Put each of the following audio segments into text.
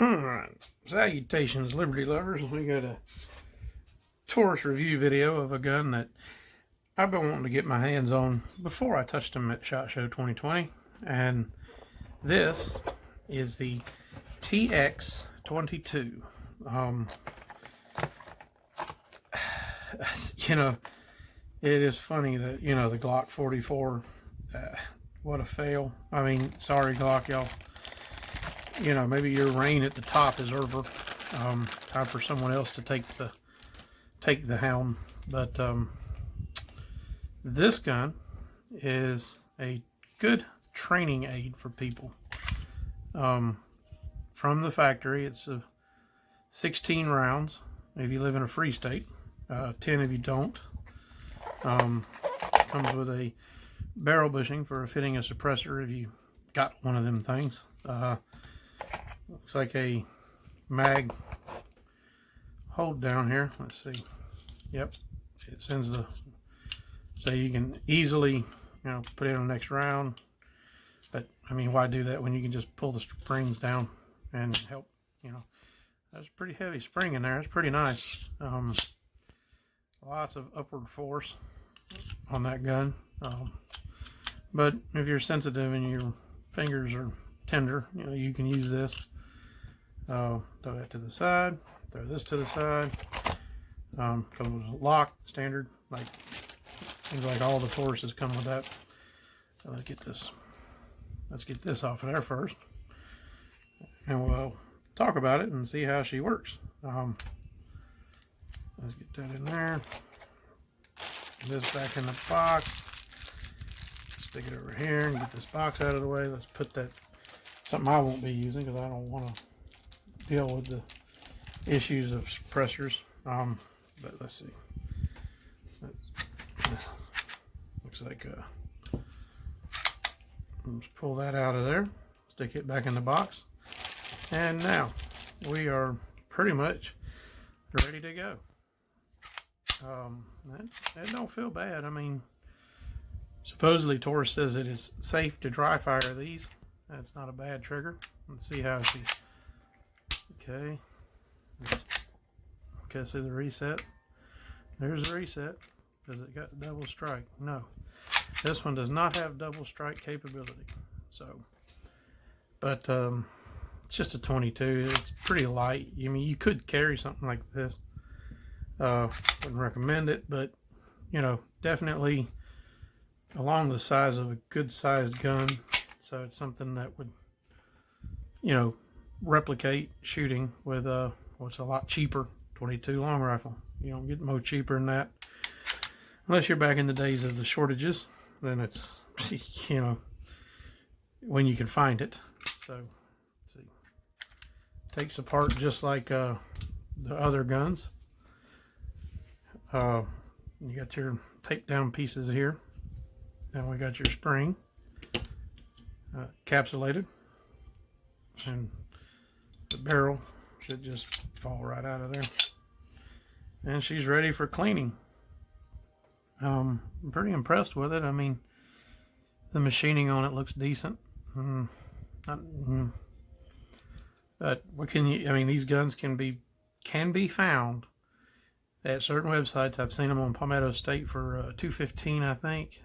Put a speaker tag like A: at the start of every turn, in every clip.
A: Alright, salutations Liberty lovers. We got a Taurus review video of a gun that I've been wanting to get my hands on before I touched them at SHOT Show 2020. And this is the TX22. You know, it is funny that, you know, the Glock 44, what a fail. I mean, sorry Glock, y'all. You know, maybe your reign at the top is over. Time for someone else to take the helm. But this gun is a good training aid for people. From the factory, it's 16 rounds if you live in a free state, 10 if you don't. Comes with a barrel bushing for fitting a suppressor if you got one of them things. Looks like a mag hold down here. Let's see. Yep, it sends the, so you can easily, you know, put it on the next round. But I mean, why do that when you can just pull the springs down and help? You know, that's a pretty heavy spring in there. It's pretty nice. Lots of upward force on that gun. But if you're sensitive and your fingers are tender, you know, you can use this. Throw that to the side, throw this to the side. Comes with a lock, standard, like seems like all the Tauruses come with that. So let's get this off of there first, and we'll talk about it and see how she works. Let's get that in there. This back in the box. Stick it over here and get this box out of the way. Let's put that, something I won't be using because I don't want to deal with the issues of suppressors. But let's see. Looks like let's pull that out of there. Stick it back in the box. And now we are pretty much ready to go. That don't feel bad. I mean, supposedly Taurus says it is safe to dry fire these. That's not a bad trigger. Let's see how she. Okay. Okay, see the reset. There's the reset. Does it got double strike? No. This one does not have double strike capability. So, but it's just a 22. It's pretty light. I mean, you could carry something like this. Wouldn't recommend it, but you know, definitely along the size of a good sized gun. So it's something that would, you know, replicate shooting with what's a lot cheaper 22 long rifle. You don't get more cheaper than that unless you're back in the days of the shortages. Then it's, you know, when you can find it. So let's see, takes apart just like the other guns. You got your takedown pieces here. Then we got your spring capsulated, and the barrel should just fall right out of there. And she's ready for cleaning. I'm pretty impressed with it. I mean, the machining on it looks decent. But what can you? I mean, these guns can be found at certain websites. I've seen them on Palmetto State for $215, I think.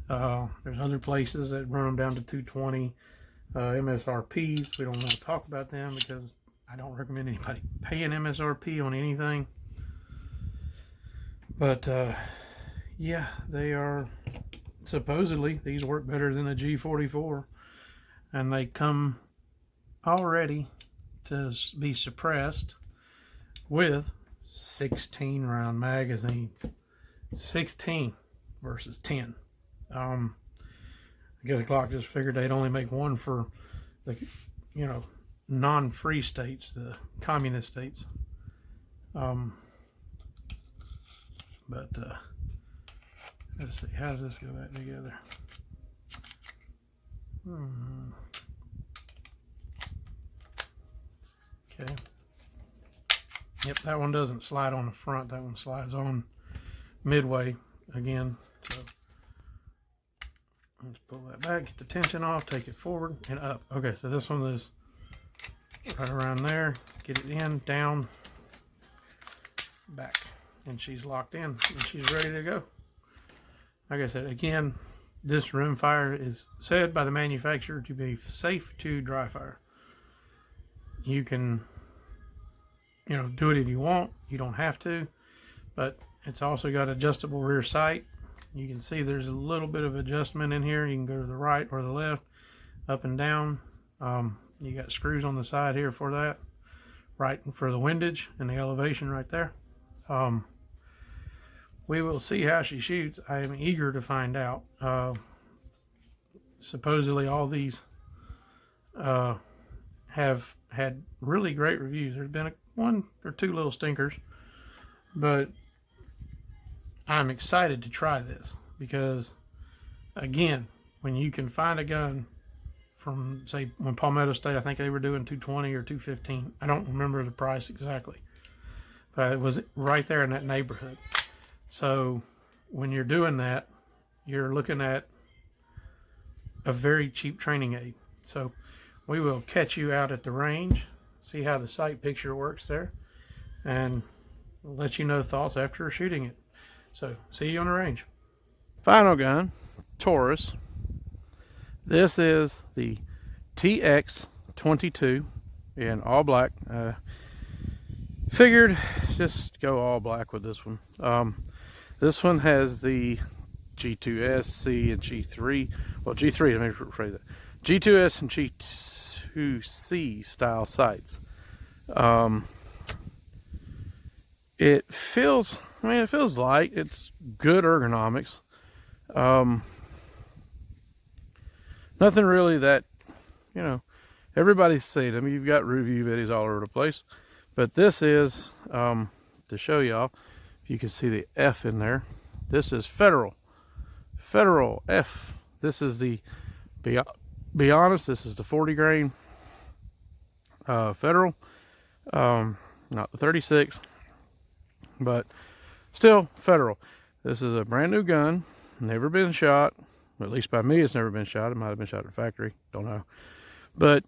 A: There's other places that run them down to $220. MSRPs, we don't want to talk about them because I don't recommend anybody paying MSRP on anything. But yeah, they are supposedly, these work better than a G44, and they come already to be suppressed with 16 round magazines. 16 versus 10. I guess Glock just figured they'd only make one for the, you know, non-free states, the communist states. But let's see, how does this go back together? Okay. Yep, that one doesn't slide on the front. That one slides on midway again. So let's pull that back, get the tension off, take it forward and up. Okay, so this one is right around there, get it in, down, back, and she's locked in and she's ready to go. Like I said, again, this rimfire is said by the manufacturer to be safe to dry fire. You can, you know, do it if you want. You don't have to, but it's also got adjustable rear sight. You can see there's a little bit of adjustment in here. You can go to the right or the left, up and down. You got screws on the side here for that, right for the windage and the elevation right there. We will see how she shoots. I am eager to find out. Supposedly all these have had really great reviews. There's been one or two little stinkers, but I'm excited to try this because, again, when you can find a gun from, say, when Palmetto State, I think they were doing $220 or $215. I don't remember the price exactly, but it was right there in that neighborhood. So when you're doing that, you're looking at a very cheap training aid. So we will catch you out at the range, see how the sight picture works there, and let you know thoughts after shooting it. So see you on the range. Final gun, Taurus. This is the TX22 in all black. Figured just go all black with this one. This one has the G2S, C, and G3. Well, G3, let me rephrase that. G2S and G2C style sights. It feels, I mean, it feels light. It's good ergonomics. Nothing really that, you know, everybody's seen. I mean, you've got review videos all over the place. But this is, to show y'all, if you can see the F in there, this is Federal F. This is the, be honest, this is the 40 grain Federal, not the 36, but still Federal. This is a brand new gun, never been shot, at least by me. It's never been shot. It might have been shot at a factory, don't know, but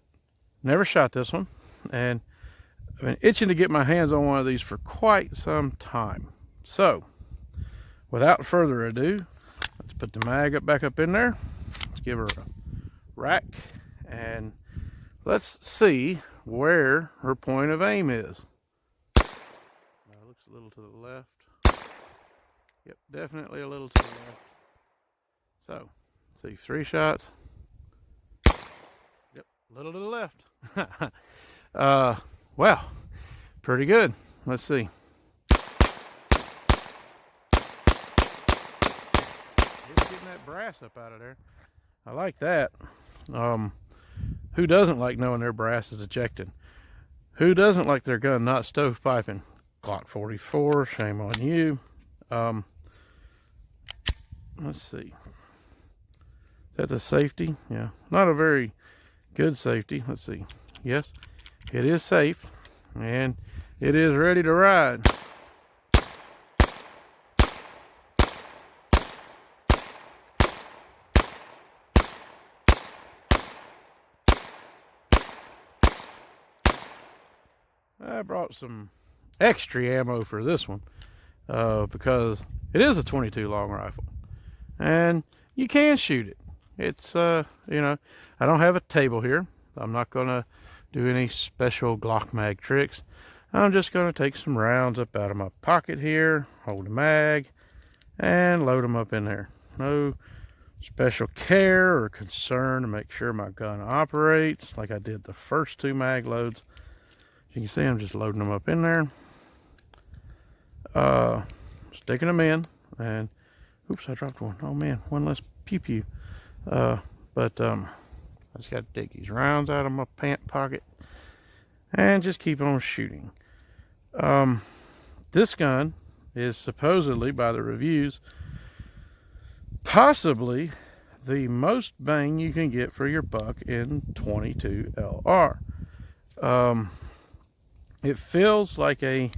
A: never shot this one, and I've been itching to get my hands on one of these for quite some time. So without further ado, let's put the mag back up in there. Let's give her a rack and let's see where her point of aim is. Looks a little to the left. Yep, definitely a little to the left. So, see, 3 shots. Yep, a little to the left. Well, pretty good. Let's see. Just getting that brass up out of there. I like that. Who doesn't like knowing their brass is ejecting? Who doesn't like their gun not stovepiping? Glock 44, shame on you. Let's see. Is that the safety? Yeah, not a very good safety. Let's see. Yes, it is safe and it is ready to ride. I brought some extra ammo for this one because it is a 22 long rifle and you can shoot it. It's you know, I don't have a table here. I'm not gonna do any special Glock mag tricks. I'm just gonna take some rounds up out of my pocket here, hold the mag, and load them up in there. No special care or concern to make sure my gun operates like I did the first 2 mag loads. You can see I'm just loading them up in there, sticking them in, and oops, I dropped one. Oh man, one less pew pew. But I just got to take these rounds out of my pant pocket and just keep on shooting. This gun is supposedly, by the reviews, possibly the most bang you can get for your buck in 22 LR. It feels like a,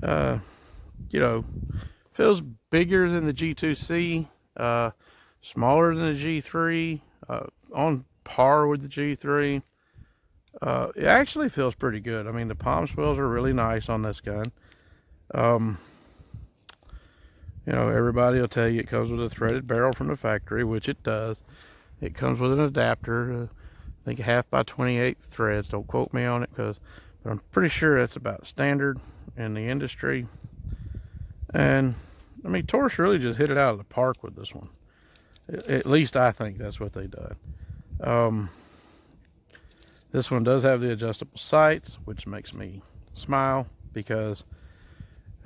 A: you know, feels bigger than the G2C, smaller than the G3, on par with the G3. It actually feels pretty good. I mean, the palm swells are really nice on this gun. You know, everybody will tell you it comes with a threaded barrel from the factory, which it does. It comes with an adapter, I think 1/2 by 28 threads. Don't quote me on it, but I'm pretty sure that's about standard in the industry. And I mean, Taurus really just hit it out of the park with this one. At least I think that's what they done. This one does have the adjustable sights, which makes me smile because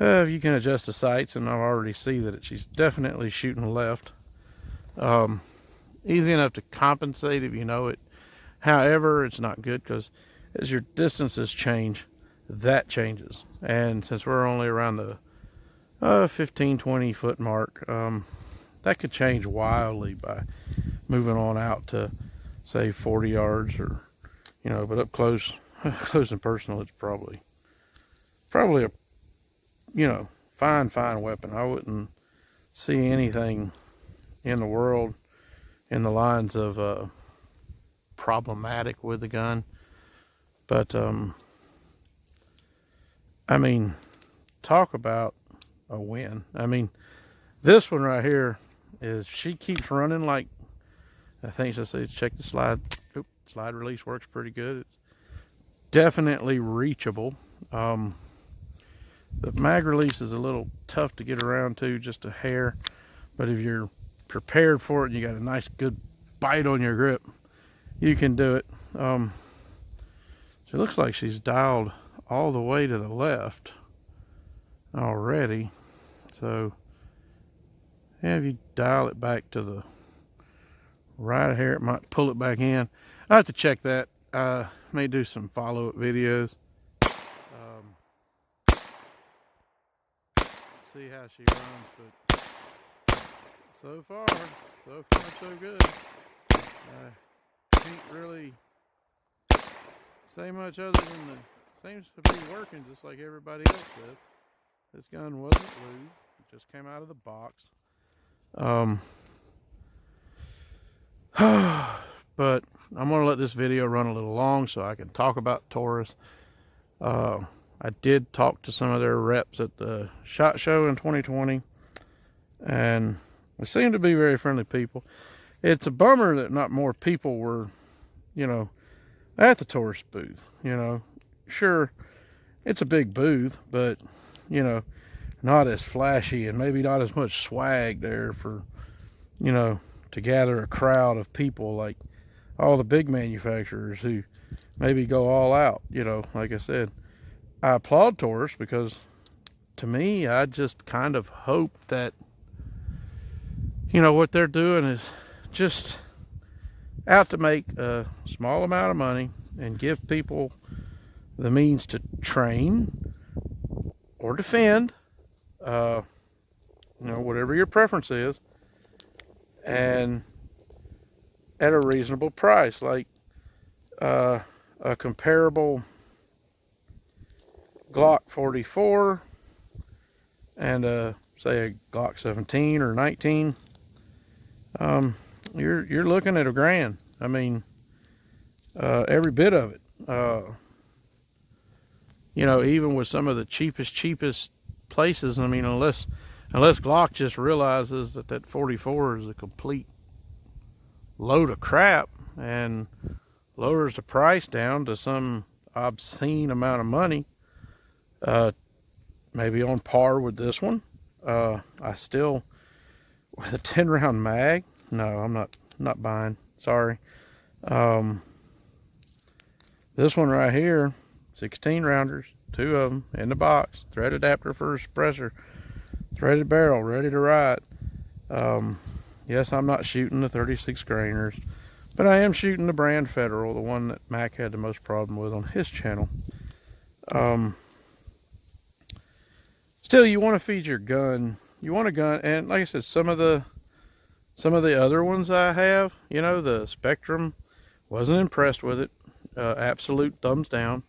A: you can adjust the sights, and I already see that she's definitely shooting left. Easy enough to compensate if you know it. However, it's not good because as your distances change, that changes. And since we're only around the 15-20 foot mark, that could change wildly by moving on out to say 40 yards, or you know, but up close close and personal, it's probably a, you know, fine weapon. I wouldn't see anything in the world in the lines of problematic with the gun. But I mean, talk about a win. I mean, this one right here is, she keeps running like, I think she'll say, check the slide. Oop, slide release works pretty good. It's definitely reachable. The mag release is a little tough to get around to, just a hair, but if you're prepared for it and you got a nice good bite on your grip, you can do it. So it looks like she's dialed all the way to the left already. So yeah, if you dial it back to the right here, it might pull it back in. I have to check that. May do some follow-up videos. See how she runs, but so far so good. Can't really say much other than seems to be working just like everybody else does. This gun wasn't loose; it just came out of the box. But I'm gonna let this video run a little long so I can talk about Taurus. I did talk to some of their reps at the SHOT Show in 2020, and they seem to be very friendly people. It's a bummer that not more people were, you know, at the Taurus booth. You know, sure, it's a big booth, but, you know, not as flashy and maybe not as much swag there for, you know, to gather a crowd of people like all the big manufacturers who maybe go all out. You know, like I said, I applaud Taurus because, to me, I just kind of hope that, you know, what they're doing is just out to make a small amount of money and give people the means to train or defend, you know, whatever your preference is, and at a reasonable price. Like a comparable Glock 44 and say a Glock 17 or 19, you're looking at $1,000. I mean, every bit of it. You know, even with some of the cheapest places, I mean, unless Glock just realizes that 44 is a complete load of crap and lowers the price down to some obscene amount of money, maybe on par with this one. I still, with a 10-round mag, no, I'm not buying. Sorry. This one right here, 16 rounders, 2 of them in the box, thread adapter for a suppressor, threaded barrel, ready to ride. Yes, I'm not shooting the 36 grainers, but I am shooting the brand Federal, the one that Mac had the most problem with on his channel. Still, you want to feed your gun. You want a gun, and like I said, some of the other ones I have, you know, the Spectrum, wasn't impressed with it. Absolute thumbs down.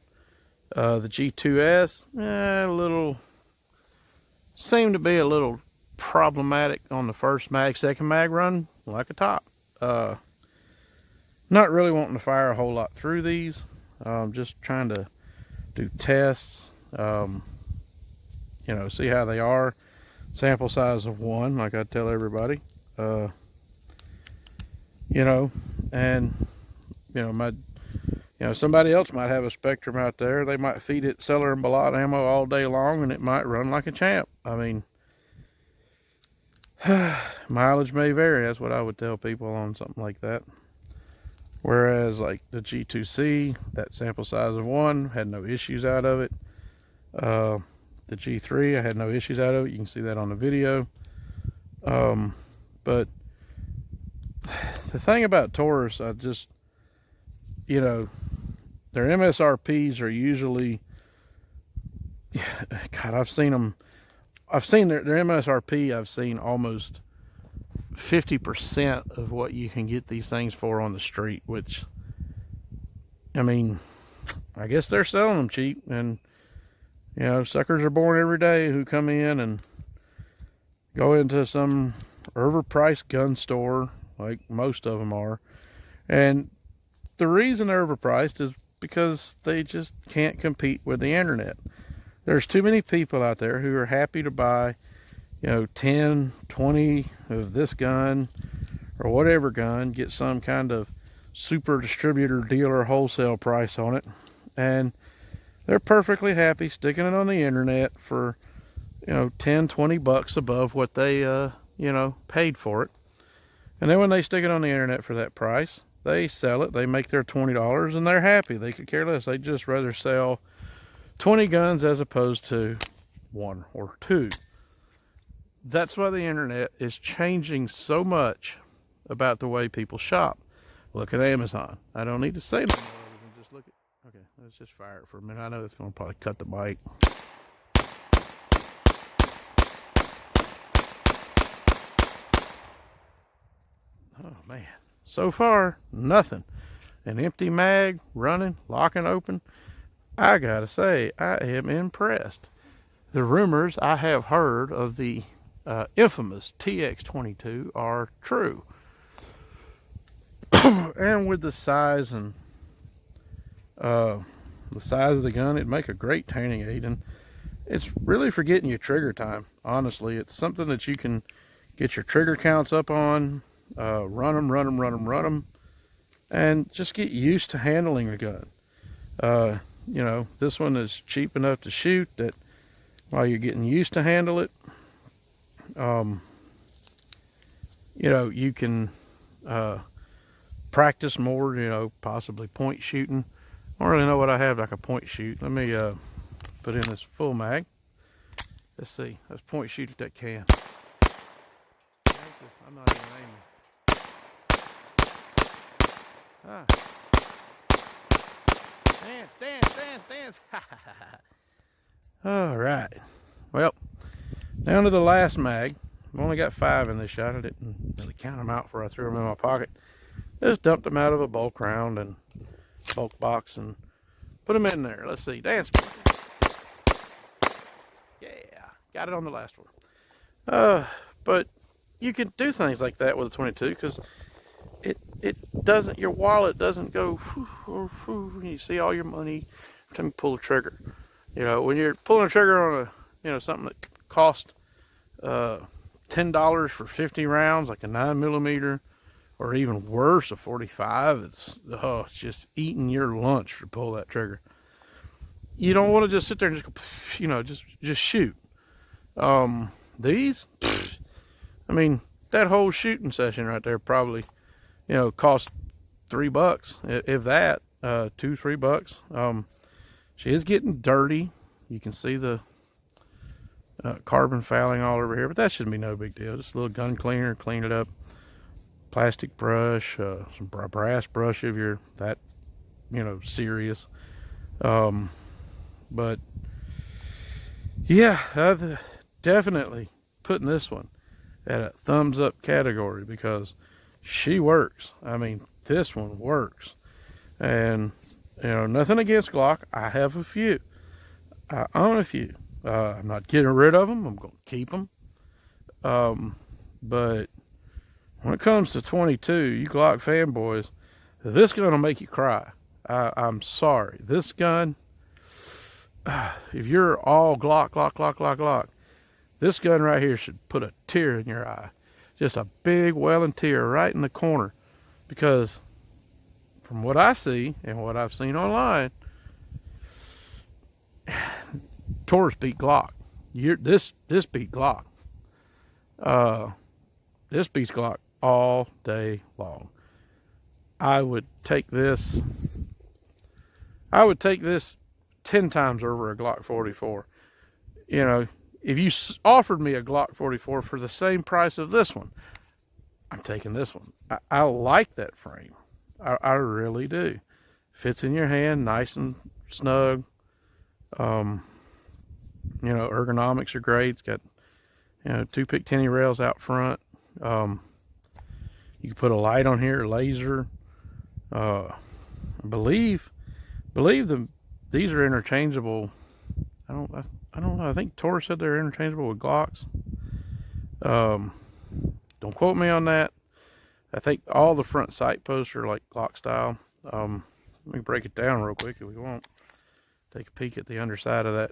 A: The G2S, a little, seemed to be a little problematic on the first mag. Second mag run like a top. Not really wanting to fire a whole lot through these. just trying to do tests, you know, see how they are. Sample size of 1, like I tell everybody, you know, and somebody else might have a Spectrum out there. They might feed it Celery and Ballot ammo all day long, and it might run like a champ. I mean, mileage may vary. That's what I would tell people on something like that. Whereas like the G2C, that sample size of 1, had no issues out of it. The G3, I had no issues out of it. You can see that on the video. But the thing about Taurus, I just, you know, their MSRPs are usually, God, I've seen their MSRP, I've seen almost 50% of what you can get these things for on the street, which, I mean, I guess they're selling them cheap. And, you know, suckers are born every day who come in and go into some overpriced gun store, like most of them are. And the reason they're overpriced is because they just can't compete with the internet. There's too many people out there who are happy to buy, you know, 10, 20 of this gun or whatever gun, get some kind of super distributor dealer wholesale price on it, and they're perfectly happy sticking it on the internet for, you know, 10, 20 bucks above what they, you know, paid for it. And then when they stick it on the internet for that price, they sell it, they make their $20, and they're happy. They could care less. They'd just rather sell 20 guns as opposed to 1 or 2. That's why the internet is changing so much about the way people shop. Look at Amazon. I don't need to say no more. Just look at. Okay, let's just fire it for a minute. I know it's going to probably cut the mic. Oh man, so far nothing. An empty mag running, locking open. I gotta say, I am impressed. The rumors I have heard of the infamous TX22 are true. And with the size and the size of the gun, it'd make a great tanning aid. And it's really for getting your trigger time. Honestly, it's something that you can get your trigger counts up on, run them, and just get used to handling the gun. You know, this one is cheap enough to shoot that while you're getting used to handle it, you know, you can practice more, you know, possibly point shooting. I don't really know what I have like a point shoot. Let me put in this full mag. Let's see. Let's point shoot at that can. I'm not even aiming. Ah. Stand. All right. Well, down to the last mag. I've only got 5 in this shot. I didn't really count them out before I threw them in my pocket. Just dumped them out of a bulk round and bulk box and put them in there. Let's see. Dance. Yeah, got it on the last one. But you can do things like that with a 22 because it doesn't, your wallet doesn't go when you see all your money every time you pull the trigger. You know, when you're pulling a trigger on a, you know, something that cost $10 for 50 rounds, like a 9mm, or even worse, a 45, it's just eating your lunch to pull that trigger. You don't want to just sit there and just go, you know, just shoot. These, I mean, that whole shooting session right there probably, you know, cost $3, if that, $2-3. She is getting dirty. You can see the carbon fouling all over here, but that shouldn't be no big deal. Just a little gun cleaner, clean it up. Plastic brush, some brass brush if you're that, you know, serious. But yeah, definitely putting this one at a thumbs up category because she works. I mean, this one works. And, you know, nothing against Glock. I have a few. I own a few. I'm not getting rid of them. I'm going to keep them. But when it comes to 22, you Glock fanboys, this gun will make you cry. I'm sorry. This gun, if you're all Glock, this gun right here should put a tear in your eye. Just a big welling tear right in the corner. Because from what I see and what I've seen online, Taurus beat Glock. This beat Glock. This beats Glock all day long. I would take this 10 times over a Glock 44. You know, if you offered me a Glock 44 for the same price of this one, I'm taking this one. I like that frame. I really do. Fits in your hand, nice and snug. You know, ergonomics are great. It's got, you know, 2 Picatinny rails out front. You can put a light on here, laser. I believe these are interchangeable. I don't know. I think Taurus said they're interchangeable with Glocks. Don't quote me on that. I think all the front sight posts are like Glock style. Let me break it down real quick if we want. Take a peek at the underside of that,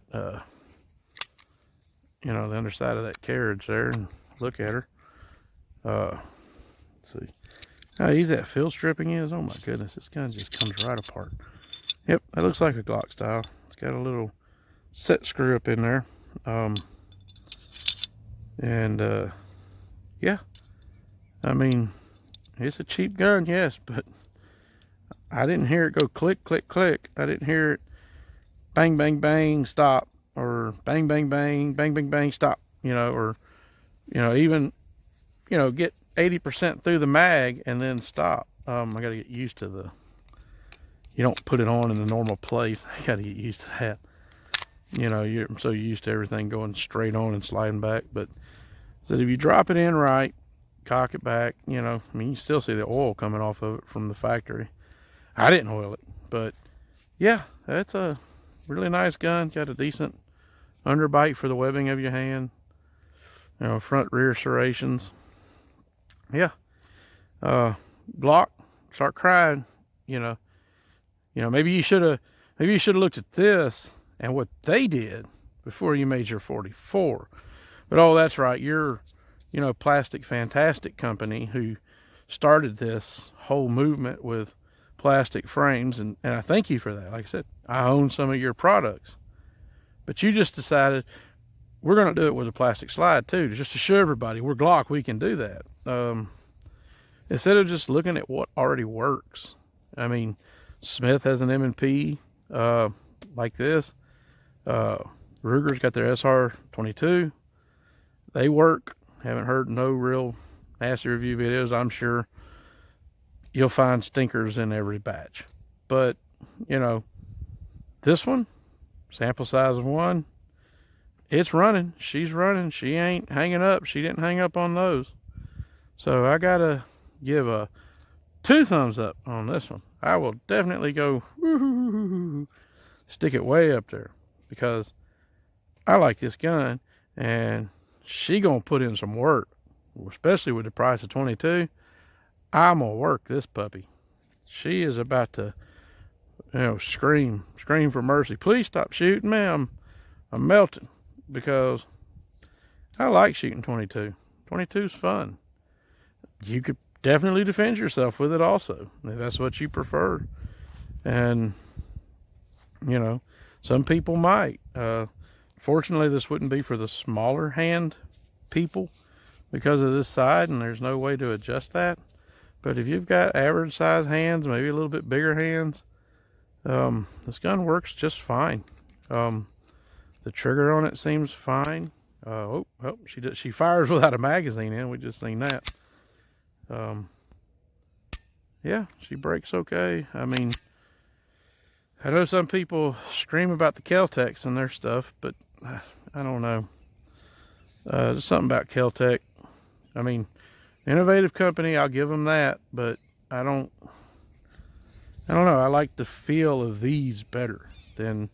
A: you know, the underside of that carriage there, and look at her. Let's see how easy that field stripping is. Oh my goodness, this gun just comes right apart. Yep, that looks like a Glock style. It's got a little set screw up in there. Yeah, I mean, it's a cheap gun, yes, but I didn't hear it go click, click, click. I didn't hear it bang, bang, bang, stop, or bang, bang, bang, bang, bang, bang, stop, you know, or, you know, even, you know, get 80% through the mag and then stop. I got to get used to you don't put it on in the normal place. I got to get used to that. You know, I'm so used to everything going straight on and sliding back. But so if you drop it in right, cock it back, you know, I mean, you still see the oil coming off of it from the factory. I didn't oil it, but yeah, that's a really nice gun. Got a decent underbite for the webbing of your hand. You know, front rear serrations. Yeah. Glock, start crying. You know, maybe you should have looked at this and what they did before you made your 44. But oh, that's right. You're, you know, Plastic Fantastic company who started this whole movement with plastic frames, and I thank you for that. Like I said, I own some of your products, but you just decided we're going to do it with a plastic slide too, just to show everybody we're Glock, we can do that. Instead of just looking at what already works. I mean, Smith has an M&P like this. Ruger's got their SR22. They work. Haven't heard no real nasty review videos. I'm sure you'll find stinkers in every batch. But, you know, this one, sample size of 1, it's running. She's running. She ain't hanging up. She didn't hang up on those. So I got to give a 2 thumbs up on this one. I will definitely go stick it way up there because I like this gun, and she gonna put in some work, especially with the price of 22. I'm gonna work this puppy. She is about to, you know, scream for mercy. Please stop shooting me. I'm melting because I like shooting 22. 22's fun. You could definitely defend yourself with it also, if that's what you prefer. And, you know, some people might. Fortunately, this wouldn't be for the smaller hand people because of this side, and there's no way to adjust that. But if you've got average size hands, maybe a little bit bigger hands, this gun works just fine. The trigger on it seems fine. She fires without a magazine in. We just seen that. Yeah, she breaks okay. I mean, I know some people scream about the Kel-Tecs and their stuff, but I don't know. There's something about Kel-Tec. I mean, innovative company, I'll give them that, but I don't know. I like the feel of these better than,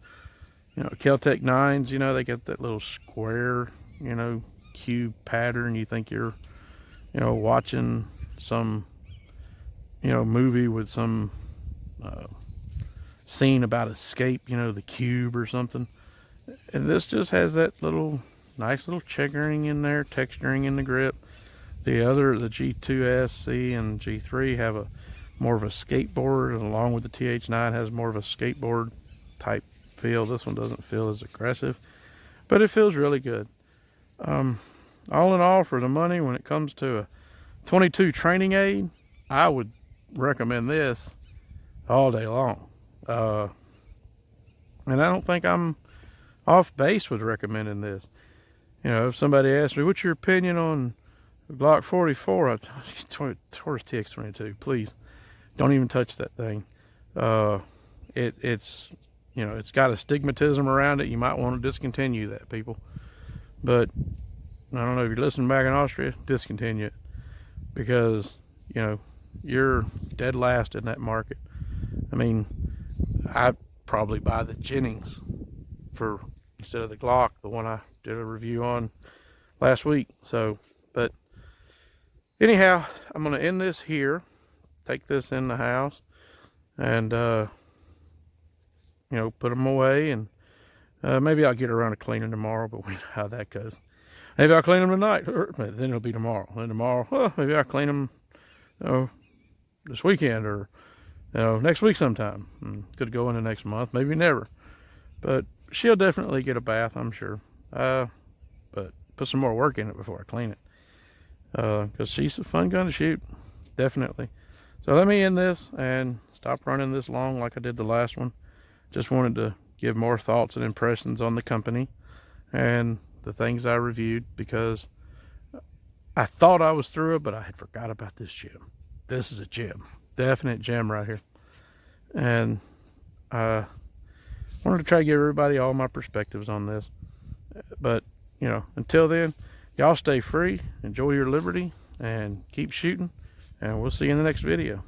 A: you know, Kel-Tec 9s. You know, they got that little square, you know, cube pattern. You think you're, you know, watching some, you know, movie with some seen about Escape, you know, the cube or something. And this just has that little nice little checkering in there, texturing in the grip. The G2S, and G3 have a more of a skateboard, and along with the TH9 has more of a skateboard type feel. This one doesn't feel as aggressive, but it feels really good. All in all, for the money, when it comes to a 22 training aid, I would recommend this all day long. And I don't think I'm off base with recommending this. You know, if somebody asks me, what's your opinion on Glock 44, Taurus TX22, please don't even touch that thing. It's, you know, it's got a stigmatism around it. You might want to discontinue that, people. But I don't know, if you're listening back in Austria, discontinue it, because, you know, you're dead last in that market. I mean, I'd probably buy the Jennings for instead of the Glock, the one I did a review on last week. So, but anyhow, I'm going to end this here, take this in the house, and you know, put them away, and maybe I'll get around to cleaning tomorrow, but we know how that goes. Maybe I'll clean them tonight, or then it'll be tomorrow. Then tomorrow, well, maybe I'll clean them, you know, this weekend, or, you know, next week sometime. Could go into next month, maybe never. But she'll definitely get a bath, I'm sure. But put some more work in it before I clean it, because she's a fun gun to shoot, definitely. So let me end this and stop running this long like I did the last one. Just wanted to give more thoughts and impressions on the company and the things I reviewed, because I thought I was through it, but I had forgot about this gem. This is a gem, definite gem right here. And I wanted to try to give everybody all my perspectives on this. But, you know, until then, y'all stay free, enjoy your liberty, and keep shooting, and we'll see you in the next video.